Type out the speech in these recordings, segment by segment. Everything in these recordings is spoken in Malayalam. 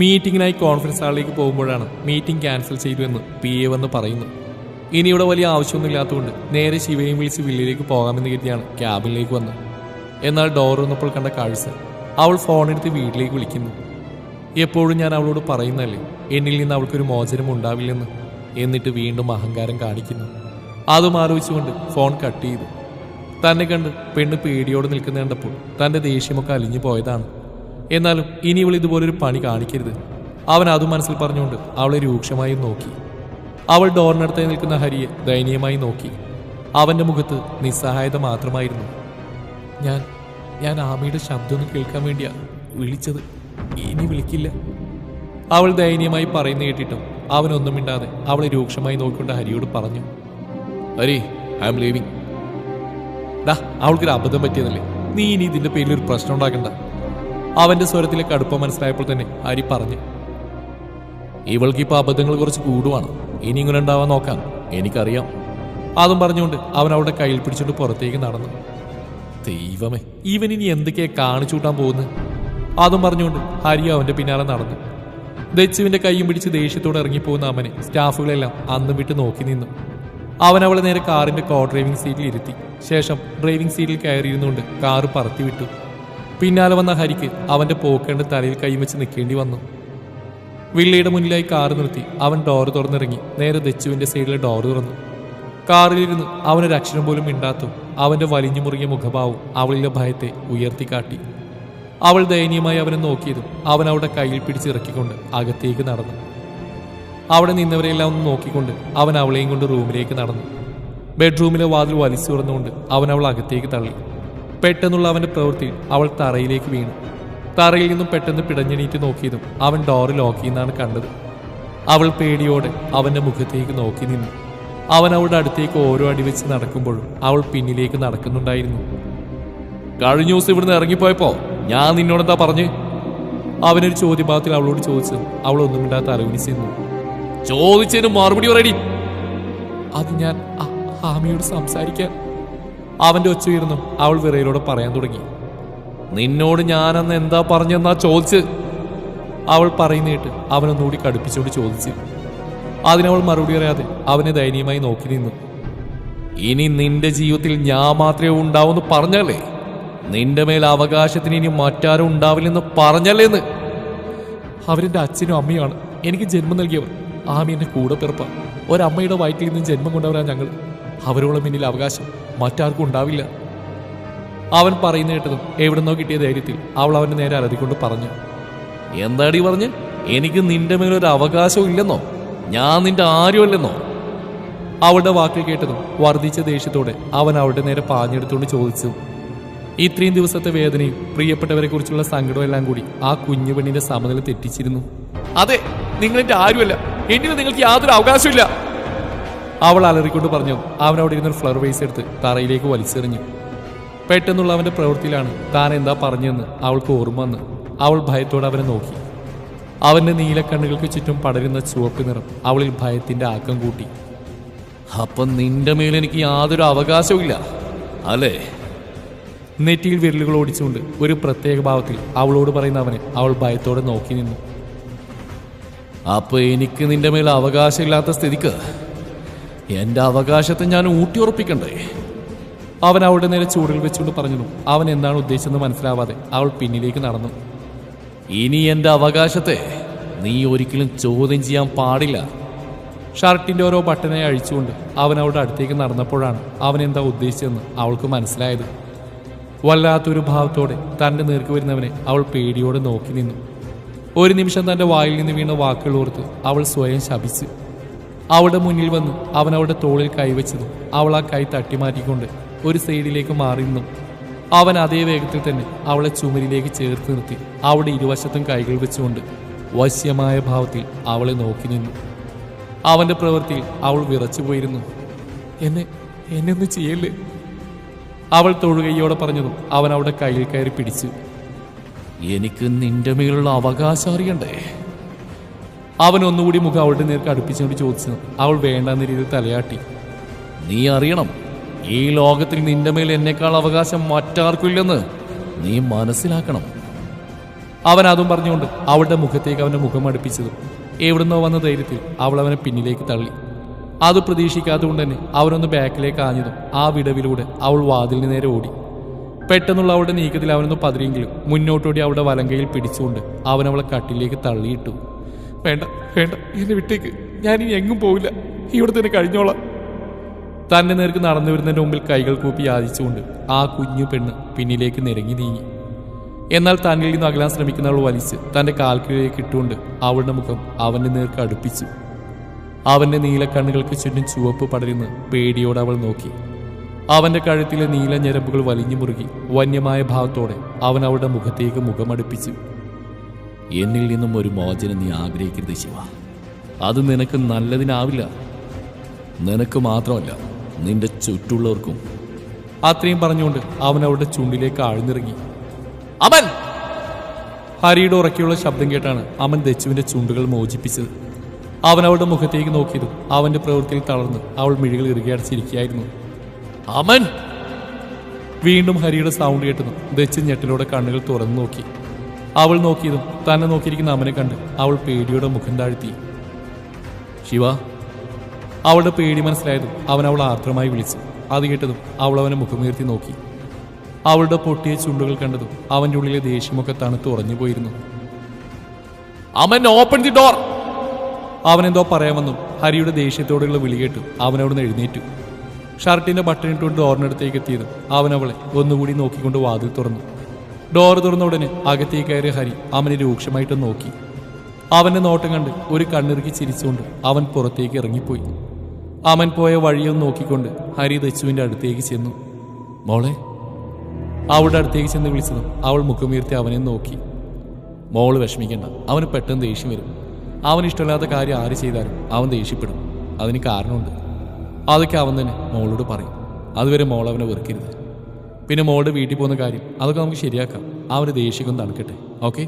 മീറ്റിംഗിനായി കോൺഫറൻസ് ഹാളിലേക്ക് പോകുമ്പോഴാണ് മീറ്റിംഗ് ക്യാൻസൽ ചെയ്തു എന്ന് PA വന്ന് പറയുന്നു. ഇനി ഇവിടെ വലിയ ആവശ്യമൊന്നുമില്ലാത്തതുകൊണ്ട് നേരെ ശിവയും വിളിച്ച് വില്ലിലേക്ക് പോകാമെന്ന് കരുതിയാണ് ക്യാബിനിലേക്ക് വന്നത്. എന്നാൽ ഡോർ വന്നപ്പോൾ കണ്ട കാഴ്ച, അവൾ ഫോണെടുത്ത് വീട്ടിലേക്ക് വിളിക്കുന്നു. എപ്പോഴും ഞാൻ അവളോട് പറയുന്നല്ലേ എന്നിൽ നിന്ന് അവൾക്കൊരു മോചനം ഉണ്ടാവില്ലെന്ന്. എന്നിട്ട് വീണ്ടും അഹങ്കാരം കാണിക്കുന്നു. അതും ആലോചിച്ചുകൊണ്ട് ഫോൺ കട്ട് ചെയ്തു. തന്നെ കണ്ട് പെണ്ണ് പേടിയോടെ നിൽക്കുന്ന കണ്ടപ്പോൾ തൻ്റെ ദേഷ്യമൊക്കെ അലിഞ്ഞു പോയതാണ്. എന്നാലും ഇനി ഇവൾ ഇതുപോലൊരു പണി കാണിക്കരുത്. അവൻ അതും മനസ്സിൽ പറഞ്ഞുകൊണ്ട് അവളെ രൂക്ഷമായി നോക്കി. അവൾ ഡോറിനടുത്തായി നിൽക്കുന്ന ഹരിയെ ദയനീയമായി നോക്കി. അവൻ്റെ മുഖത്ത് നിസ്സഹായത മാത്രമായിരുന്നു. ഞാൻ ആമയുടെ ശബ്ദമൊന്ന് കേൾക്കാൻ വേണ്ടിയാ വിളിച്ചത്, ഇനി വിളിക്കില്ല. അവൾ ദയനീയമായി പറയുന്ന കേട്ടിട്ടും അവനൊന്നും മിണ്ടാതെ അവളെ രൂക്ഷമായി നോക്കിക്കൊണ്ട് ഹരിയോട് പറഞ്ഞു, ഹരി, ഐ ആം ലീവിങ്. ഡാ, അവൾക്കൊരു അബദ്ധം പറ്റിയതല്ലേ, നീ ഇനി ഇതിന്റെ പേരിൽ ഒരു പ്രശ്നം ഉണ്ടാക്കണ്ട. അവന്റെ സ്വരത്തിലെ കടുപ്പം മനസ്സിലായപ്പോൾ തന്നെ ഹരി പറഞ്ഞു, ഇവൾക്ക് ഇപ്പൊ അബദ്ധങ്ങൾ കുറച്ച് കൂടുവാണ്, ഇനി ഇങ്ങനെ ഉണ്ടാവാൻ നോക്കാൻ എനിക്കറിയാം. അതും പറഞ്ഞുകൊണ്ട് അവൻ അവളുടെ കയ്യിൽ പിടിച്ചുകൊണ്ട് പുറത്തേക്ക് നടന്നു. ദൈവമേ, ഇവൻ ഇനി എന്തൊക്കെയാ കാണിച്ചു കൂട്ടാൻ പോകുന്നത്? അതും പറഞ്ഞുകൊണ്ട് ഹരി അവന്റെ പിന്നാലെ നടന്നു. ദച്ചുവിന്റെ കൈയും പിടിച്ച് ദേഷ്യത്തോടെ ഇറങ്ങിപ്പോകുന്ന അവനെ സ്റ്റാഫുകളെല്ലാം അന്നും വിട്ട് നോക്കി നിന്നു. അവൻ അവളെ നേരെ കാറിന്റെ കോ ഡ്രൈവിംഗ് സീറ്റിൽ ഇരുത്തി. ശേഷം ഡ്രൈവിംഗ് സീറ്റിൽ കയറിയിരുന്നുകൊണ്ട് കാറ് പറത്തി വിട്ടു. പിന്നാലെ വന്ന ഹരിക്ക് അവന്റെ പോക്കേണ്ട തലയിൽ കൈ വെച്ച് നിൽക്കേണ്ടി വന്നു. വില്ലയുടെ മുന്നിലായി കാറ് നിർത്തി അവൻ ഡോറ് തുറന്നിറങ്ങി നേരെ ദച്ചുവിന്റെ സൈഡിലെ ഡോറ് തുറന്നു. കാറിലിരുന്ന് അവനൊരു അക്ഷരം പോലും മിണ്ടാത്തു. അവന്റെ വലിഞ്ഞു മുറുകിയ മുഖഭാവവും അവളിലെ ഭയത്തെ ഉയർത്തിക്കാട്ടി. അവൾ ദയനീയമായി അവനെ നോക്കിയതും അവൻ അവളുടെ കയ്യിൽ പിടിച്ചിറക്കിക്കൊണ്ട് അകത്തേക്ക് നടന്നു. അവിടെ നിന്നവരെല്ലാം ഒന്ന് നോക്കിക്കൊണ്ട് അവൻ അവളെയും കൊണ്ട് റൂമിലേക്ക് നടന്നു. ബെഡ്റൂമിലെ വാതിൽ വലിച്ചു തുറന്നുകൊണ്ട് അവൻ അവൾ അകത്തേക്ക് തള്ളി. പെട്ടെന്നുള്ള അവന്റെ പ്രവൃത്തിയിൽ അവൾ തറയിലേക്ക് വീണു. തറയിൽ നിന്നും പെട്ടെന്ന് പിടഞ്ഞെണീറ്റ് നോക്കിയതും അവൻ ഡോറ് ലോക്ക് ചെയ്യുന്നതാണ് കണ്ടത്. അവൾ പേടിയോടെ അവന്റെ മുഖത്തേക്ക് നോക്കി നിന്നു. അവൻ അവളുടെ അടുത്തേക്ക് ഓരോ അടി വെച്ച് നടക്കുമ്പോഴും അവൾ പിന്നിലേക്ക് നടക്കുന്നുണ്ടായിരുന്നു. കഴിഞ്ഞ ദിവസം ഇവിടുന്ന് ഇറങ്ങിപ്പോയപ്പോ ഞാൻ നിന്നോടെന്താ പറഞ്ഞ്? അവനൊരു ചോദ്യഭാവത്തിൽ അവളോട് ചോദിച്ചു. അവൾ ഒന്നും മിണ്ടാത്ത അലവിനിച്ചിരുന്നു. ചോദിച്ചതിന് മറുപടി പറയടി. അത് ഞാൻ ആമയോട് സംസാരിക്കാൻ. അവന്റെ ഒച്ച ഉയർന്നു അവൾ വിറയിലൂടെ പറയാൻ തുടങ്ങി. നിന്നോട് ഞാനന്ന് എന്താ പറഞ്ഞെന്നാ ചോദിച്ച്? അവൾ പറയുന്നേട്ട് അവനൊന്നുകൂടി കടുപ്പിച്ചുകൊണ്ട് ചോദിച്ചു. അതിനവൾ മറുപടി അറിയാതെ അവനെ ദയനീയമായി നോക്കി നിന്നു. ഇനി നിന്റെ ജീവിതത്തിൽ ഞാൻ മാത്രമേ ഉണ്ടാവൂന്ന് പറഞ്ഞല്ലേ? നിന്റെ മേൽ അവകാശത്തിന് ഇനി മറ്റാരും ഉണ്ടാവില്ലെന്ന് പറഞ്ഞല്ലേന്ന്? അവരെന്റെ അച്ഛനും അമ്മയാണ് എനിക്ക് ജന്മം നൽകിയവർ. ആമി എന്റെ കൂടെ പിറപ്പ. ഒരമ്മയുടെ വയറ്റിൽ നിന്ന് ജന്മം കൊണ്ടവരാ ഞങ്ങൾ. അവരോളം പിന്നിൽ അവകാശം മറ്റാർക്കും ഉണ്ടാവില്ല. അവൻ പറയുന്ന കേട്ടതും എവിടുന്നോ കിട്ടിയ ധൈര്യത്തിൽ അവൾ അവന്റെ നേരെ അലറിക്കൊണ്ട് പറഞ്ഞു. എന്താടി പറഞ്ഞ്? എനിക്ക് നിന്റെ മേലൊരു അവകാശവും ഇല്ലെന്നോ? ഞാൻ നിന്റെ ആരുമല്ലെന്നോ? അവളുടെ വാക്കിൽ കേട്ടതും വർദ്ധിച്ച ദേഷ്യത്തോടെ അവൻ അവളുടെ നേരെ പാഞ്ഞെടുത്തുകൊണ്ട് ചോദിച്ചു. ഇത്രയും ദിവസത്തെ വേദനയും പ്രിയപ്പെട്ടവരെ കുറിച്ചുള്ള സങ്കടവും എല്ലാം കൂടി ആ കുഞ്ഞു പെണ്ണിന്റെ സമനില തെറ്റിച്ചിരുന്നു. അതെ, നിങ്ങളെന്റെ ആരുമല്ല, എന്നിൽ നിങ്ങൾക്ക് യാതൊരു അവകാശമില്ല. അവൾ അലറിക്കൊണ്ട് പറഞ്ഞു. അവൻ അവിടെ ഇരുന്നൊരു ഫ്ലവർ വേസ് എടുത്ത് തറയിലേക്ക് വലിച്ചെറിഞ്ഞു. പെട്ടെന്നുള്ള അവന്റെ പ്രവൃത്തിയിലാണ് താൻ എന്താ പറഞ്ഞതെന്ന് അവൾക്ക് ഓർമ്മ വന്ന്. അവൾ ഭയത്തോടെ അവനെ നോക്കി. അവന്റെ നീലക്കണ്ണുകൾക്ക് ചുറ്റും പടരുന്ന ചുവപ്പ് നിറം അവളിൽ ഭയത്തിന്റെ ആക്കം കൂട്ടി. അപ്പം നിന്റെ മേൽ എനിക്ക് യാതൊരു അവകാശവും ഇല്ല അല്ലേ? നെറ്റിയിൽ വിരലുകൾ ഓടിച്ചുകൊണ്ട് ഒരു പ്രത്യേക ഭാവത്തിൽ അവളോട് പറയുന്ന അവനെ അവൾ ഭയത്തോടെ നോക്കി നിന്നു. അപ്പൊ എനിക്ക് നിന്റെ മേൽ അവകാശമില്ലാത്ത സ്ഥിതിക്ക് എന്റെ അവകാശത്തെ ഞാൻ ഊട്ടിയുറപ്പിക്കണ്ടേ? അവൻ അവളുടെ നേരെ ചൂടുകൾ വെച്ചുകൊണ്ട് പറഞ്ഞു. അവൻ എന്താണ് ഉദ്ദേശിച്ചെന്ന് മനസ്സിലാവാതെ അവൾ പിന്നിലേക്ക് നടന്നു. ഇനി എന്റെ അവകാശത്തെ നീ ഒരിക്കലും ചോദ്യം ചെയ്യാൻ പാടില്ല. ഷർട്ടിന്റെ ഓരോ ബട്ടനായി അഴിച്ചുകൊണ്ട് അവൻ അവളുടെ അടുത്തേക്ക് നടന്നപ്പോഴാണ് അവൻ എന്താ ഉദ്ദേശിച്ചതെന്ന് അവൾക്ക് മനസ്സിലായത്. വല്ലാത്തൊരു ഭാവത്തോടെ തൻ്റെ നേർക്ക് വരുന്നവനെ അവൾ പേടിയോടെ നോക്കി നിന്നു. ഒരു നിമിഷം തൻ്റെ വായിൽ നിന്ന് വീണ വാക്കുകൾ ഓർത്ത് അവൾ സ്വയം ശപിച്ചു. അവളുടെ മുന്നിൽ വന്ന് അവൻ അവളുടെ തോളിൽ കൈവച്ചതും അവൾ ആ കൈ തട്ടിമാറ്റിക്കൊണ്ട് ഒരു സൈഡിലേക്ക് മാറി നിന്നു. അവൻ അതേ വേഗത്തിൽ തന്നെ അവളെ ചുമരിലേക്ക് ചേർത്ത് നിർത്തി അവളുടെ ഇരുവശത്തും കൈകൾ വെച്ചുകൊണ്ട് വശ്യമായ ഭാവത്തിൽ അവളെ നോക്കി നിന്നു. അവന്റെ പ്രവൃത്തിയിൽ അവൾ വിറച്ചു പോയിരുന്നു. എന്നെ ഒന്ന് ചെയ്യല്ലേ? അവൾ തൊഴുകയോടെ പറഞ്ഞതും അവൻ അവളുടെ കയ്യിൽ കയറി പിടിച്ചു. എനിക്ക് നിന്റെ മേലുള്ള അവകാശം അറിയണ്ടേ? അവൻ ഒന്നുകൂടി മുഖം അവളുടെ നേർക്ക് അടുപ്പിച്ചുകൊണ്ട് ചോദിച്ചു. അവൾ വേണ്ടെന്ന രീതിയിൽ തലയാട്ടി. നീ അറിയണം, ഈ ലോകത്തിൽ നിന്റെ മേൽ എന്നെക്കാൾ അവകാശം മറ്റാർക്കില്ലെന്ന് നീ മനസ്സിലാക്കണം. അവൻ അതും പറഞ്ഞുകൊണ്ട് അവളുടെ മുഖത്തേക്ക് അവന്റെ മുഖം അടുപ്പിച്ചതും എവിടുന്നോ വന്ന ധൈര്യത്തിൽ അവൾ അവനെ പിന്നിലേക്ക് തള്ളി. അത് പ്രതീക്ഷിക്കാത്തതുകൊണ്ട് തന്നെ അവനൊന്ന് ബാക്കിലേക്ക് ആഞ്ഞതും ആ വിടവിലൂടെ അവൾ വാതിലിന് നേരെ ഓടി. പെട്ടെന്നുള്ള അവളുടെ നീക്കത്തിൽ അവനൊന്ന് പതിരെങ്കിലും മുന്നോട്ടോടി അവളുടെ വലങ്കയിൽ പിടിച്ചുകൊണ്ട് അവൻ അവളെ കട്ടിലേക്ക് തള്ളിയിട്ടു. വേണ്ട വേണ്ട, എന്നെ വിട്ടേക്ക്, ഞാനിനി എങ്ങും പോവില്ല, ഇവിടെ തന്നെ കഴിഞ്ഞോളാം. തന്നെ നേർക്ക് നടന്നു വരുന്നതിന്റെ മുമ്പിൽ കൈകൾ കൂപ്പി യാചിച്ചുകൊണ്ട് ആ കുഞ്ഞു പെണ്ണ് പിന്നിലേക്ക് നിരങ്ങി നീങ്ങി. എന്നാൽ തന്നിൽ നിന്ന് അകലാൻ ശ്രമിക്കുന്ന അവൾ വലിച്ച് തന്റെ കാൽക്കീഴിലേക്ക് ഇട്ടുകൊണ്ട് അവളുടെ മുഖം അവന്റെ നേർക്ക് അടുപ്പിച്ചു. അവന്റെ നീലക്കണ്ണുകൾക്ക് ചുറ്റും ചുവപ്പ് പടരുന്ന് പേടിയോടെ അവൾ നോക്കി. അവന്റെ കഴുത്തിലെ നീല ഞരമ്പുകൾ വലിഞ്ഞു മുറുകി വന്യമായ ഭാവത്തോടെ അവൻ അവളുടെ മുഖത്തേക്ക് മുഖമടുപ്പിച്ചു. എന്നിൽ നിന്നും ഒരു മോചനം നീ ആഗ്രഹിക്കരുത് ശിവ. അത് നിനക്ക് നല്ലതിനാവില്ല. നിനക്ക് മാത്രമല്ല, നിന്റെ ചുറ്റുള്ളവർക്കും. അത്രയും പറഞ്ഞുകൊണ്ട് അവൻ അവളുടെ ചുണ്ടിലേക്ക് ആഴ്ന്നിറങ്ങി. അമൻ! ഹരിയുടെ ഉറക്കെയുള്ള ശബ്ദം കേട്ടാണ് അമൻ ദച്ചുവിന്റെ ചുണ്ടുകൾ മോചിപ്പിച്ചത്. അവൻ അവളുടെ മുഖത്തേക്ക് നോക്കിയതും അവന്റെ പ്രവൃത്തിയിൽ തളർന്ന് അവൾ മിഴികൾ ഇറുകിയടച്ചിരിക്കുകയായിരുന്നു. അമൻ! വീണ്ടും ഹരിയുടെ സൗണ്ട് കേട്ടതും ദച്ചു ഞെട്ടലോടെ കണ്ണുകൾ തുറന്നു നോക്കി. അവൾ നോക്കിയതും തന്നെ നോക്കിയിരിക്കുന്ന അമനെ കണ്ട് അവൾ പേടിയോടെ മുഖം താഴ്ത്തി. ശിവ! അവളുടെ പേടി മനസ്സിലായതും അവൻ അവൾ ആർദ്രമായി വിളിച്ചു. അത് കേട്ടതും അവൾ അവനെ മുഖമുയർത്തി നോക്കി. അവളുടെ പൊട്ടിയ ചുണ്ടുകൾ കണ്ടതും അവൻ്റെ ഉള്ളിലെ ദേഷ്യമൊക്കെ തണുത്ത് ഉറഞ്ഞു പോയിരുന്നു. Aman, open the door! അവനെന്തോ പറയാമെന്നും ഹരിയുടെ ദേഷ്യത്തോടുള്ള വിളി കേട്ടു അവനവിടുന്ന് എഴുന്നേറ്റു. ഷർട്ടിന്റെ ബട്ടൺ ഇട്ടുകൊണ്ട് ഡോറിനടുത്തേക്ക് എത്തിയതും അവൻ അവളെ ഒന്നുകൂടി നോക്കിക്കൊണ്ട് വാതിൽ തുറന്നു. ഡോർ തുറന്ന ഉടനെ അകത്തേക്ക് കയറിയ ഹരി അവനെ രൂക്ഷമായിട്ട് നോക്കി. അവന്റെ നോട്ടം കണ്ട് ഒരു കണ്ണിറുക്കി ചിരിച്ചുകൊണ്ട് അവൻ പുറത്തേക്ക് ഇറങ്ങിപ്പോയി. അവൻ പോയ വഴിയൊന്ന് നോക്കിക്കൊണ്ട് ഹരി ദച്ചുവിന്റെ അടുത്തേക്ക് ചെന്നു. മോളെ! അവളുടെ അടുത്തേക്ക് ചെന്ന് വിളിച്ചതും അവൾ മുഖമുയർത്തി അവനെ നോക്കി. മോള് വിഷമിക്കണ്ട, അവന് പെട്ടെന്ന് ദേഷ്യം വരും. അവന് ഇഷ്ടമില്ലാത്ത കാര്യം ആര് ചെയ്താലും അവൻ ദേഷ്യപ്പെടും. അതിന് കാരണമുണ്ട്. അതൊക്കെ അവൻ തന്നെ മോളോട് പറയും. അതുവരെ മോൾ അവനെ വെറുക്കരുത്. പിന്നെ മോളുടെ വീട്ടിൽ പോകുന്ന കാര്യം അതൊക്കെ നമുക്ക് ശരിയാക്കാം. അവന് ദേഷ്യം തണുക്കട്ടെ, ഓക്കെ?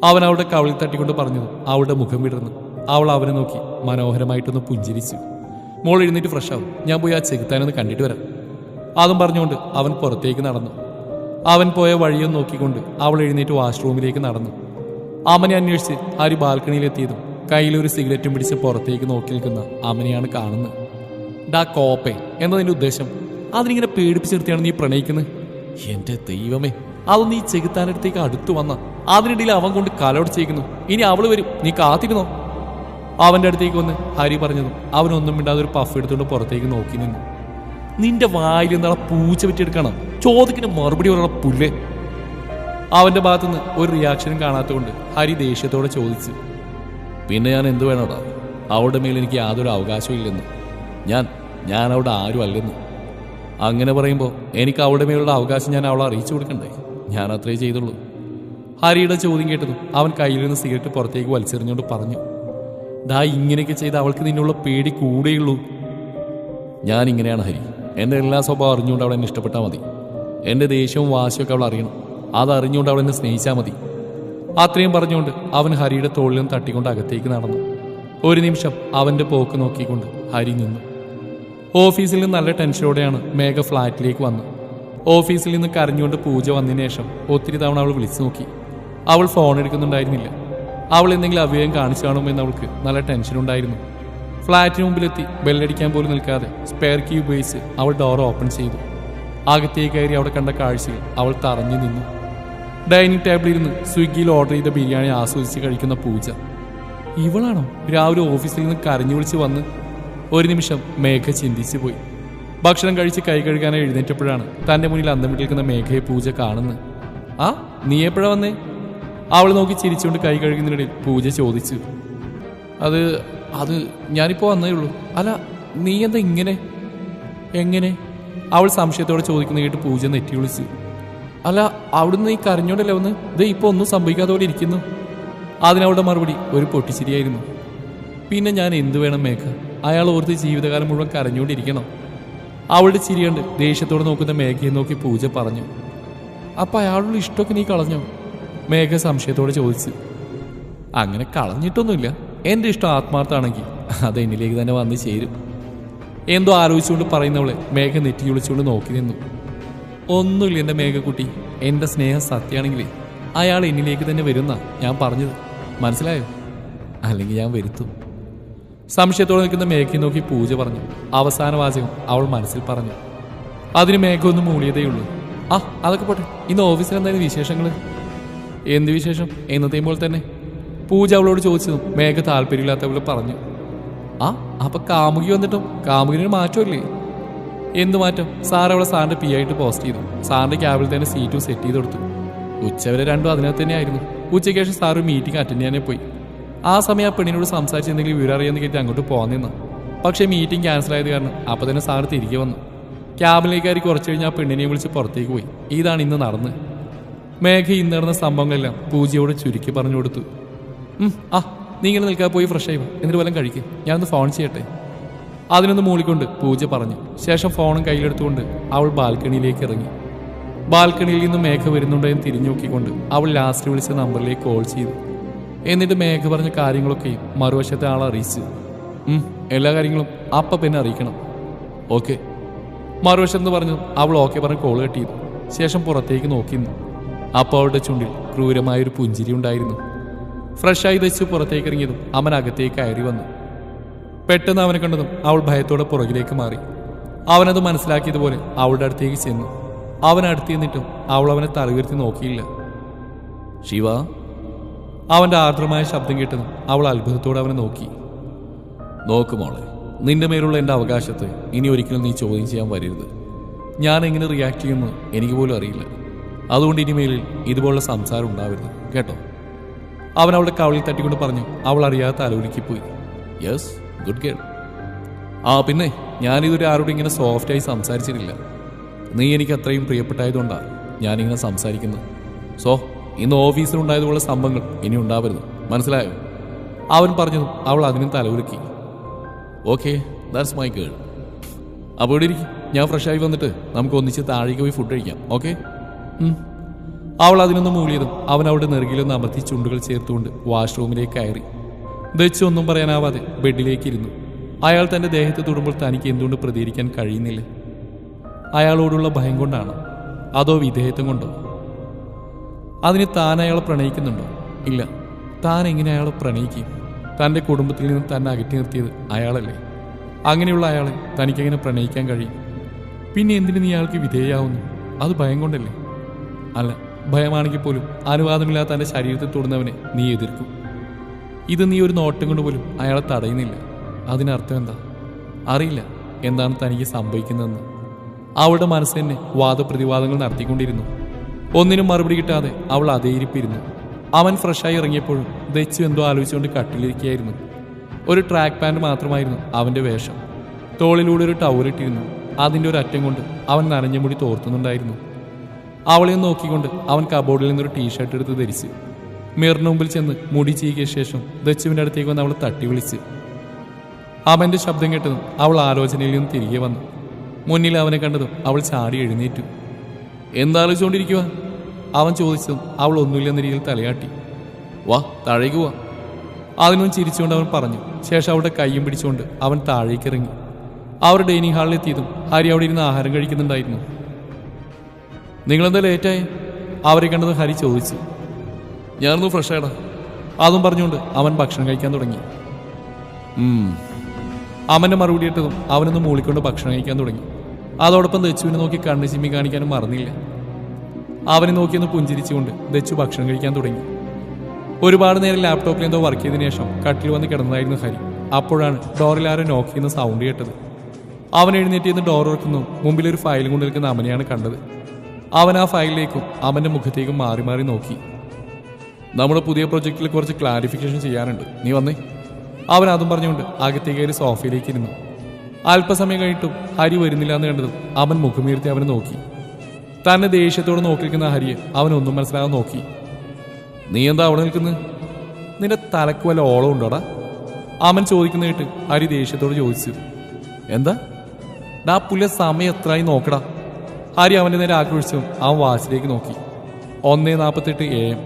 അവൻ അവളുടെ കവിളിൽ തട്ടിക്കൊണ്ട് പറഞ്ഞതും അവളുടെ മുഖം വിടർന്നു. അവൾ അവനെ നോക്കി മനോഹരമായിട്ടൊന്ന് പുഞ്ചിരിച്ചു. മോൾ എഴുന്നേറ്റ് ഫ്രഷ് ആവും, ഞാൻ പോയി ആ ചെകുത്താനൊന്ന് കണ്ടിട്ട് വരാം. അതും പറഞ്ഞുകൊണ്ട് അവൻ പുറത്തേക്ക് നടന്നു. അവൻ പോയ വഴിയൊന്ന് നോക്കിക്കൊണ്ട് അവൾ എഴുന്നേറ്റ് വാഷ്റൂമിലേക്ക് നടന്നു. അമനെ അന്വേഷിച്ച് ഹരി ബാൽക്കണിയിലെത്തിയതും കയ്യിലൊരു സിഗരറ്റും പിടിച്ച് പുറത്തേക്ക് നോക്കി നിൽക്കുന്ന അമനെയാണ് കാണുന്നത്. ഡാ കോപ്പേ, എന്നതിൻ്റെ ഉദ്ദേശം അതിനിങ്ങനെ പേടിപ്പിച്ചെടുത്തിയാണ് നീ പ്രണയിക്കുന്നത്? എന്റെ ദൈവമേ, അതൊന്ന് ഈ ചെകുത്താനടുത്തേക്ക് അടുത്തു വന്ന അതിനിടയിൽ അവൻ കൊണ്ട് കലോടിച്ചേക്കുന്നു. ഇനി അവള് വരും, നീ കാത്തിരുന്നോ? അവന്റെ അടുത്തേക്ക് വന്ന് ഹരി പറഞ്ഞതും അവനൊന്നും മിണ്ടാതെ ഒരു പഫ് എടുത്തുകൊണ്ട് പുറത്തേക്ക് നോക്കി നിന്നു. നിന്റെ വായിൽ എന്താണ് പൂച്ച പറ്റിയെടുക്കണം? ചോദിക്കുന്ന മറുപടി പറയണ പുല്ലേ. അവന്റെ ഭാഗത്തുനിന്ന് ഒരു റിയാക്ഷനും കാണാത്തതുകൊണ്ട് ഹരി ദേഷ്യത്തോടെ ചോദിച്ചു. പിന്നെ ഞാൻ എന്ത് വേണോടാ? അവളുടെ മേൽ എനിക്ക് യാതൊരു അവകാശവും ഇല്ലെന്ന്. ഞാൻ അവിടെ ആരും അല്ലെന്ന്. അങ്ങനെ പറയുമ്പോൾ എനിക്ക് അവളുടെ മേലുള്ള അവകാശം ഞാൻ അവളെ അറിയിച്ചു കൊടുക്കണ്ടേ? ഞാൻ അത്രേ ചെയ്തുള്ളൂ. ഹരിയുടെ ചോദ്യം കേട്ടതും അവൻ കയ്യിൽ നിന്ന് സിഗരറ്റ് പുറത്തേക്ക് വലിച്ചെറിഞ്ഞുകൊണ്ട് പറഞ്ഞു. ദാ ഇങ്ങനെയൊക്കെ ചെയ്ത് അവൾക്ക് നിന്നുള്ള പേടി കൂടെയുള്ളൂ. ഞാൻ ഇങ്ങനെയാണ് ഹരി. എൻ്റെ എല്ലാ സ്വഭാവം അറിഞ്ഞുകൊണ്ട് അവൾ എന്നെ ഇഷ്ടപ്പെട്ടാൽ മതി. എൻ്റെ ദേഷ്യവും വാശിയൊക്കെ അവൾ അറിയണം. അതറിഞ്ഞുകൊണ്ട് അവൾ എന്നെ സ്നേഹിച്ചാൽ മതി. അത്രയും പറഞ്ഞുകൊണ്ട് അവൻ ഹരിയുടെ തോളിലും തട്ടിക്കൊണ്ട് അകത്തേക്ക് നടന്നു. ഒരു നിമിഷം അവൻ്റെ പോക്ക് നോക്കിക്കൊണ്ട് ഹരി നിന്നു. ഓഫീസിൽ നിന്ന് നല്ല ടെൻഷനോടെയാണ് മേഘ ഫ്ലാറ്റിലേക്ക് വന്നത്. ഓഫീസിൽ നിന്ന് കരഞ്ഞുകൊണ്ട് പൂജ വന്നതിന് ശേഷം ഒത്തിരി തവണ അവൾ വിളിച്ചു നോക്കി. അവൾ ഫോൺ എടുക്കുന്നുണ്ടായിരുന്നില്ല. അവൾ എന്തെങ്കിലും അവ്യയം കാണിച്ചു കാണുമെന്ന് അവൾക്ക് നല്ല ടെൻഷനുണ്ടായിരുന്നു. ഫ്ലാറ്റിന് മുമ്പിലെത്തി ബെല്ലടിക്കാൻ പോലും നിൽക്കാതെ സ്പെയർ കീ ഉപയോഗിച്ച് അവൾ ഡോർ ഓപ്പൺ ചെയ്തു. അകത്തേക്ക് കയറി അവിടെ കണ്ട കാഴ്ചയിൽ അവൾ തറഞ്ഞു നിന്നു. ഡൈനിങ് ടേബിളിൽ നിന്ന് സ്വിഗ്ഗിയിൽ ഓർഡർ ചെയ്ത ബിരിയാണി ആസ്വദിച്ച് കഴിക്കുന്ന പൂജ. ഇവളാണോ രാവിലെ ഓഫീസിൽ നിന്ന് കരഞ്ഞു വിളിച്ച് വന്ന്? ഒരു നിമിഷം മേഘ ചിന്തിച്ചു പോയി. ഭക്ഷണം കഴിച്ച് കൈ കഴുകാനായി എഴുന്നേറ്റപ്പോഴാണ് തൻ്റെ മുന്നിൽ അന്തം വിട്ടിരിക്കുന്ന മേഘയെ പൂജ കാണുന്നത്. ആ, നീ എപ്പോഴാ വന്നേ? അവൾ നോക്കി ചിരിച്ചുകൊണ്ട് കൈ കഴുകുന്നതിനിടയിൽ പൂജ ചോദിച്ചു. അത് ഞാനിപ്പോൾ വന്നേ ഉള്ളൂ. അല്ല, നീ എന്താ ഇങ്ങനെ? എങ്ങനെ? അവൾ സംശയത്തോടെ ചോദിക്കുന്ന കേട്ട് പൂജ നെറ്റി വിളിച്ചു. അല്ല, അവിടുന്ന് ഈ കരഞ്ഞോണ്ടല്ലേ വന്ന്? ഇത് ഇപ്പോൾ ഒന്നും സംഭവിക്കാതെ പോലെ ഇരിക്കുന്നു. അതിനവളുടെ മറുപടി ഒരു പൊട്ടിച്ചിരിയായിരുന്നു. പിന്നെ ഞാൻ എന്തു വേണം മേഘ? അയാൾ ഓർത്ത് ജീവിതകാലം മുഴുവൻ കരഞ്ഞുകൊണ്ടിരിക്കണം. അവളുടെ ചിരി കണ്ട് ദേഷ്യത്തോടെ നോക്കുന്ന മേഘയെ നോക്കി പൂജ പറഞ്ഞു. അപ്പം അയാളുടെ ഇഷ്ടമൊക്കെ നീ കളഞ്ഞോ? മേഘ സംശയത്തോടെ ചോദിച്ചു. അങ്ങനെ കളഞ്ഞിട്ടൊന്നുമില്ല. എൻ്റെ ഇഷ്ടം ആത്മാർത്ഥമാണെങ്കിൽ അത് എന്നിലേക്ക് തന്നെ വന്ന് ചേരും. എന്തോ ആലോചിച്ചുകൊണ്ട് പറയുന്നവളെ മേഘ നെറ്റി വിളിച്ചുകൊണ്ട് നോക്കി നിന്നു. ഒന്നുമില്ല എൻ്റെ മേഘക്കുട്ടി, എൻ്റെ സ്നേഹം സത്യമാണെങ്കിലേ അയാൾ എന്നിലേക്ക് തന്നെ വരുന്ന ഞാൻ പറഞ്ഞത്, മനസ്സിലായോ? അല്ലെങ്കിൽ ഞാൻ വരുത്തും. സംശയത്തോടെ നിൽക്കുന്ന മേഘയെ നോക്കി പൂജ പറഞ്ഞു. അവസാന വാചകം അവൾ മനസ്സിൽ പറഞ്ഞു. അതിന് മേഘ ഒന്ന് മൂളിയതേയുള്ളൂ. അതൊക്കെ പോട്ടെ, ഇന്ന് ഓഫീസിൽ എന്തായാലും വിശേഷങ്ങൾ? എന്ത് വിശേഷം? എന്നത്തെയും പോലെ തന്നെ പൂജ അവളോട് ചോദിച്ചതും മേഘ താല്പര്യമില്ലാത്തവളെ പറഞ്ഞു. അപ്പൊ കാമുകി വന്നിട്ടും കാമുകിന് മാറ്റമില്ലേ? എന്ത് മാറ്റം? സാർ അവളെ സാറിന്റെ പി ആയിട്ട് പോസ്റ്റ് ചെയ്തു. സാറിന്റെ ക്യാബിൽ തന്നെ സീറ്റും സെറ്റ് ചെയ്ത് കൊടുത്തു. ഉച്ചവരെ രണ്ടും അതിനകത്ത് തന്നെയായിരുന്നു. ഉച്ചയ്ക്ക് ശേഷം സാർ ഒരു മീറ്റിംഗ് അറ്റൻഡ് ചെയ്യാനേ പോയി. ആ സമയം ആ പെണ്ണിനോട് സംസാരിച്ച് എന്തെങ്കിലും വിവരം അറിയാമെന്ന് കരുതി അങ്ങോട്ട് പോകാൻ നിന്നു. പക്ഷേ മീറ്റിംഗ് ക്യാൻസൽ ആയത് കാരണം അപ്പോൾ തന്നെ സാർ തിരികെ വന്നു. ക്യാബിലേക്ക് കയറി കുറച്ച് കഴിഞ്ഞ് ആ പെണ്ണിനെ വിളിച്ച് പുറത്തേക്ക് പോയി. ഇതാണ് ഇന്ന് നടന്ന്. മേഘ ഇന്ന് നടന്ന സംഭവങ്ങളെല്ലാം പൂജയോട് ചുരുക്കി പറഞ്ഞു കൊടുത്തു. നീ ഇങ്ങനെ നിൽക്കാൻ പോയി ഫ്രഷ് ആയി എന്നിട്ട് വല്ലതും കഴിക്കും, ഞാനൊന്ന് ഫോൺ ചെയ്യട്ടെ. അതിനൊന്ന് മൂളിക്കൊണ്ട് പൂജ പറഞ്ഞു. ശേഷം ഫോണും കയ്യിലെടുത്തുകൊണ്ട് അവൾ ബാൽക്കണിയിലേക്ക് ഇറങ്ങി. ബാൽക്കണിയിൽ നിന്ന് മേഘ വരുന്നുണ്ടോ എന്ന് തിരിഞ്ഞു നോക്കിക്കൊണ്ട് അവൾ ലാസ്റ്റ് വിളിച്ച നമ്പറിലേക്ക് കോൾ ചെയ്തു. എന്നിട്ട് മേഘ പറഞ്ഞ കാര്യങ്ങളൊക്കെയും മറുവശത്തെ ആളെ അറിയിച്ചു. എല്ലാ കാര്യങ്ങളും അപ്പം പിന്നെ അറിയിക്കണം. ഓക്കെ. മറുവശത്ത് പറഞ്ഞു അവൾ ഓക്കെ പറഞ്ഞ് കോൾ കട്ട് ചെയ്തു. ശേഷം പുറത്തേക്ക് നോക്കിയിരുന്നു. അപ്പോൾ അവളുടെ ചുണ്ടിൽ ക്രൂരമായൊരു പുഞ്ചിരി ഉണ്ടായിരുന്നു. ഫ്രഷായി ധരിച്ചു പുറത്തേക്ക് ഇറങ്ങിയതും അവൻ അകത്തേക്ക് കയറി വന്നു. പെട്ടെന്ന് അവനെ കണ്ടതും അവൾ ഭയത്തോടെ പുറകിലേക്ക് മാറി. അവനത് മനസ്സിലാക്കിയതുപോലെ അവളുടെ അടുത്തേക്ക് ചെന്നു. അവൻ അടുത്ത് നിന്നിട്ടും അവൾ അവനെ തലയുയർത്തി നോക്കിയില്ല. ശിവ, അവൻ്റെ ആർദ്രമായ ശബ്ദം കേട്ടതും അവൾ അത്ഭുതത്തോടെ അവനെ നോക്കി. നോക്കുമോളെ, നിന്റെ മേലുള്ള എൻ്റെ അവകാശത്തെ ഇനി ഒരിക്കലും നീ ചോദ്യം ചെയ്യാൻ വരരുത്. ഞാൻ എങ്ങനെ റിയാക്ട് ചെയ്യുമെന്ന് എനിക്ക് പോലും അറിയില്ല. അതുകൊണ്ട് ഇനിമേലിൽ ഇതുപോലുള്ള സംസാരം ഉണ്ടാവരുത് കേട്ടോ. അവൻ അവളുടെ കവളിൽ തട്ടിക്കൊണ്ട് പറഞ്ഞു. അവൾ അറിയാത്ത അലോലിക്ക് യെസ്, ഗുഡ് ഗേൾ. പിന്നെ ഞാനിതൊരു ആരോടും ഇങ്ങനെ സോഫ്റ്റായി സംസാരിച്ചിട്ടില്ല. നീ എനിക്ക് അത്രയും പ്രിയപ്പെട്ടായതുകൊണ്ടാണ് ഞാനിങ്ങനെ സംസാരിക്കുന്നത്. സോ ഇന്ന് ഓഫീസിലുണ്ടായതുപോലുള്ള സംഭവങ്ങൾ ഇനി ഉണ്ടാവരുത്, മനസ്സിലായോ? അവൻ പറഞ്ഞതും അവൾ അതിനും തലകുലുക്കി. Okay, that's my girl. അപ്പോൾ ഇവിടെ ഇരിക്കും, ഞാൻ ഫ്രഷായി വന്നിട്ട് നമുക്ക് ഒന്നിച്ച് താഴേക്ക് പോയി ഫുഡ് കഴിക്കാം. ഓക്കെ? അവൾ അതിനൊന്നും മൂളിയതും അവൻ അവളുടെ നെറുകിലൊന്ന് അമർത്തി ചുണ്ടുകൾ ചേർത്തുകൊണ്ട് വാഷ്റൂമിലേക്ക് കയറി. ദച്ചൊന്നും പറയാനാവാതെ ബെഡിലേക്ക് ഇരുന്നു. അയാൾ തൻ്റെ ദേഹത്ത് തൊടുമ്പോൾ തനിക്ക് എന്തുകൊണ്ട് പ്രതികരിക്കാൻ കഴിയുന്നില്ല? അയാളോടുള്ള ഭയം കൊണ്ടാണോ, അതോ വിധേയത്വം കൊണ്ടോ? അതിന് താൻ അയാളെ പ്രണയിക്കുന്നുണ്ടോ? ഇല്ല. താൻ എങ്ങനെ അയാളെ പ്രണയിക്കും? തൻ്റെ കുടുംബത്തിൽ നിന്ന് തന്നെ അകറ്റി നിർത്തിയത് അയാളല്ലേ? അങ്ങനെയുള്ള അയാളെ തനിക്കെങ്ങനെ പ്രണയിക്കാൻ കഴിയും? പിന്നെ എന്തിനു നീ അയാൾക്ക് വിധേയാവുന്നു? അത് ഭയം കൊണ്ടല്ലേ? അല്ല, ഭയമാണെങ്കിൽ പോലും അനുവാദമില്ലാത്ത തൻ്റെ ശരീരത്തിൽ തൊടുന്നവനെ നീ എതിർക്കും. ഇത് നീ ഒരു നോട്ടം കൊണ്ട് പോലും അയാളെ തടയുന്നില്ല. അതിനർത്ഥം എന്താ? അറിയില്ല എന്താണ് തനിക്ക് സംഭവിക്കുന്നതെന്ന്. അവളുടെ മനസ്സ് തന്നെ വാദപ്രതിവാദങ്ങൾ നടത്തിക്കൊണ്ടിരുന്നു. ഒന്നിനും മറുപടി കിട്ടാതെ അവൾ അതേ ഇരിപ്പിരുന്നു. അവൻ ഫ്രഷായി ഇറങ്ങിയപ്പോഴും ദച്ചു എന്തോ ആലോചിച്ചുകൊണ്ട് കട്ടിലിരിക്കുകയായിരുന്നു. ഒരു ട്രാക്ക് പാൻറ് മാത്രമായിരുന്നു അവൻ്റെ വേഷം. തോളിലൂടെ ഒരു ടവലിട്ടിരുന്നു. അതിൻ്റെ ഒരു അറ്റം കൊണ്ട് അവൻ നനഞ്ഞ മുടി തോർത്തുന്നുണ്ടായിരുന്നു. അവളെ നോക്കിക്കൊണ്ട് അവൻ കബോർഡിൽ നിന്നൊരു ടീഷർട്ട് എടുത്ത് ധരിച്ചു. മിററിന് മുമ്പിൽ ചെന്ന് മുടി ചീകിയ ശേഷം ദച്ചുവിൻ്റെ അടുത്തേക്ക് വന്ന് അവൾ തട്ടി വിളിച്ച്. അവൻ്റെ ശബ്ദം കേട്ടതും അവൾ ആലോചനയിൽ നിന്ന് തിരികെ വന്നു. മുന്നിൽ അവനെ കണ്ടതും അവൾ ചാടി എഴുന്നേറ്റു. എന്താലോചിച്ചുകൊണ്ടിരിക്കുക? അവൻ ചോദിച്ചതും അവൾ ഒന്നുമില്ലെന്ന രീതിയിൽ തലയാട്ടി. വാ, താഴേക്ക് പോവാ. അതിനൊന്നും ചിരിച്ചുകൊണ്ട് അവൻ പറഞ്ഞു. ശേഷം അവളുടെ കയ്യും പിടിച്ചുകൊണ്ട് അവൻ താഴേക്ക് ഇറങ്ങി. അവർ ഡൈനിങ് ഹാളിലെത്തിയതും ഹരി അവിടെ ഇരുന്ന് ആഹാരം കഴിക്കുന്നുണ്ടായിരുന്നു. നിങ്ങളെന്താ ലേറ്റായി? അവരെ കണ്ടത് ഹരി ചോദിച്ചു. ഞാനൊന്ന് ഫ്രഷായിടാ. അതും പറഞ്ഞുകൊണ്ട് അവൻ ഭക്ഷണം കഴിക്കാൻ തുടങ്ങി. അവൻ്റെ മറുപടി ഇട്ടതും അവനൊന്ന് മൂളിക്കൊണ്ട് ഭക്ഷണം കഴിക്കാൻ തുടങ്ങി. അതോടൊപ്പം ദച്ചുവിനെ നോക്കി കണ്ണ് ചിമ്മി കാണിക്കാനും മറന്നില്ല. അവനെ നോക്കിയൊന്ന് പുഞ്ചിരിച്ചുകൊണ്ട് ദച്ചു ഭക്ഷണം കഴിക്കാൻ തുടങ്ങി. ഒരുപാട് നേരം ലാപ്ടോപ്പിൽ എന്തോ വർക്ക് ചെയ്തതിനു ശേഷം കട്ടിൽ വന്ന് കിടന്നതായിരുന്നു ഹരി. അപ്പോഴാണ് ഡോറിൽ ആരോ നോക്ക് ചെയ്യുന്ന സൗണ്ട് കേട്ടത്. അവൻ എഴുന്നേറ്റിന്ന് ഡോർ തുറക്കുന്നു. മുമ്പിലൊരു ഫയലും കൊണ്ട് നിൽക്കുന്ന അമനെയാണ് കണ്ടത്. അവൻ ആ ഫയലിലേക്കും അവൻ്റെ മുഖത്തേക്കും മാറി മാറി നോക്കി. നമ്മുടെ പുതിയ പ്രൊജക്റ്റിൽ കുറച്ച് ക്ലാരിഫിക്കേഷൻ ചെയ്യാനുണ്ട്, നീ വന്നേ. അവൻ അതും പറഞ്ഞുകൊണ്ട് അകത്തേക്ക് കയറി സോഫയിലേക്ക് ഇരുന്നു. അല്പസമയം കഴിഞ്ഞിട്ടും ഹരി വരുന്നില്ല എന്ന് കണ്ടതും അവൻ മുഖമുയർത്തി അവനെ നോക്കി. തന്നെ ദേഷ്യത്തോടെ നോക്കിയിരിക്കുന്ന ഹരിയെ അവനൊന്നും മനസ്സിലാകാൻ നോക്കി. നീ എന്താ അവിടെ നിൽക്കുന്നത്? നിന്റെ തലക്ക് വല്ല ഓളം ഉണ്ടോടാ? അവൻ ചോദിക്കുന്ന കേട്ട് ഹരി ദേഷ്യത്തോട് ചോദിച്ചു. എന്താ ഡാ പുല്ലെ, സമയം എത്രയായി നോക്കടാ. ഹരി അവൻ്റെ നേരെ ആക്രോശിച്ചും അവൻ വാച്ചിലേക്ക് നോക്കി. 1:48 AM.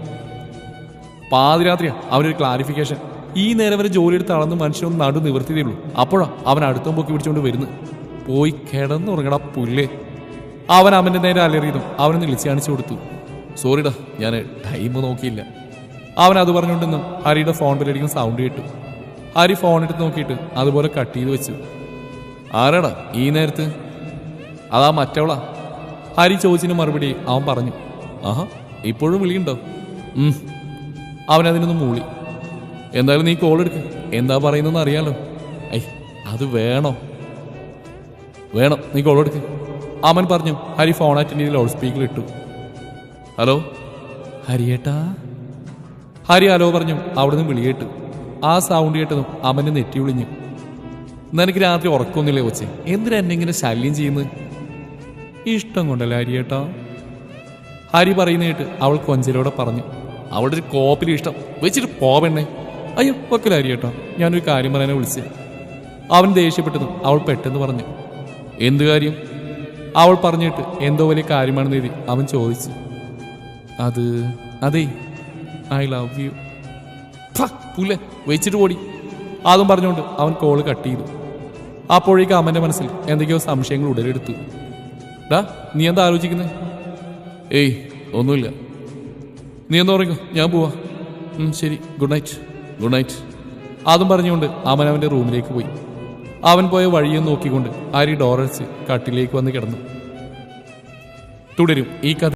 പാതിരാത്രിയാ. അവനൊരു ക്ലാരിഫിക്കേഷൻ. ഈ നേരം വരെ ജോലിയെടുത്ത് അളന്ന് മനുഷ്യനൊന്ന് നടു നിവർത്തിയതേ ഉള്ളൂ. അപ്പോഴാ അവൻ അടുത്തും പൊക്കി പിടിച്ചുകൊണ്ട് വരുന്നത്. പോയി കിടന്നുറങ്ങട പുല്ലേ. അവൻ അവന്റെ നേരെ അലറിയതും അവനെ വിളിച്ചു കാണിച്ചു കൊടുത്തു. സോറിടാ, ഞാൻ ടൈം നോക്കിയില്ല. അവൻ അത് പറഞ്ഞുകൊണ്ടെന്നും ഹരിയുടെ ഫോൺ ബില്ലടിക്കുന്ന സൗണ്ട് കേട്ടു. ഹരി ഫോൺ എടുത്ത് നോക്കിയിട്ട് അതുപോലെ കട്ട് ചെയ്ത് വെച്ചു. ആരാടാ ഈ നേരത്ത്? അതാ മറ്റവളാ. ഹരി ചോദിച്ചതിന് മറുപടി അവൻ പറഞ്ഞു. ആഹാ, ഇപ്പോഴും വിളിയുണ്ടോ? അവനതിനൊന്നും മൂളി. എന്തായാലും നീ കോൾ എടുക്ക്, എന്താ പറയുന്നതെന്ന് അറിയാലോ. ഐ, അത് വേണം, നീ കോൾ എടുക്ക്, അവൻ പറഞ്ഞു. ഹരി ഫോൺ അറ്റൻഡ് ചെയ്ത് ലൗഡ് സ്പീക്കർ ഇട്ടു. ഹലോ ഹരിയേട്ടാ. ഹരി ഹലോ പറഞ്ഞു. അവിടെ നിന്ന് വിളി കേട്ടു. ആ സൗണ്ട് കേട്ടതും അവന് നെറ്റി വിളിഞ്ഞു. നിനക്ക് രാത്രി ഉറക്കൊന്നുമില്ലേ കൊച്ചേ? എന്തിനാ എന്നെ ഇങ്ങനെ ശല്യം ചെയ്യുന്നത്? ഇഷ്ടം കൊണ്ടല്ലേ ഹരിയേട്ടാ. ഹരി പറയുന്ന കേട്ട് അവൾ കൊഞ്ചലോടെ പറഞ്ഞു. അവളുടെ ഒരു കോപ്പിൽ ഇഷ്ടം വെച്ചിട്ട് പോവെണ്ണേ. അയ്യോ വെക്കല ഹരിയേട്ടാ, ഞാനൊരു കാര്യം പറയാനെ വിളിച്ചേ. അവൻ ദേഷ്യപ്പെട്ടതും അവൾ പെട്ടെന്ന് പറഞ്ഞു. എന്ത് കാര്യം? അവൾ പറഞ്ഞിട്ട് എന്തോ വലിയ കാര്യമാണെന്ന് എഴുതി അവൻ ചോദിച്ചു. അതേ ഐ ലവ് യു. പുല്ലേ വെച്ചിട്ട് പോടി. അതും പറഞ്ഞുകൊണ്ട് അവൻ കോള് കട്ട് ചെയ്തു. അപ്പോഴേക്കും അവൻ്റെ മനസ്സിൽ എന്തൊക്കെയോ സംശയങ്ങൾ ഉടലെടുത്തു. ഡാ, നീ എന്താ ആലോചിക്കുന്നത്? ഏയ് ഒന്നുമില്ല. നീ എന്താ പറയുക, ഞാൻ പോവാ. ശരി, ഗുഡ് നൈറ്റ്. അതും പറഞ്ഞുകൊണ്ട് അവൻ അവൻ്റെ റൂമിലേക്ക് പോയി. അവൻ പോയ വഴിയും നോക്കിക്കൊണ്ട് ഹരി ഡോറടിച്ച് കട്ടിലേക്ക് വന്ന് കിടന്നു. തുടരും ഈ കഥ.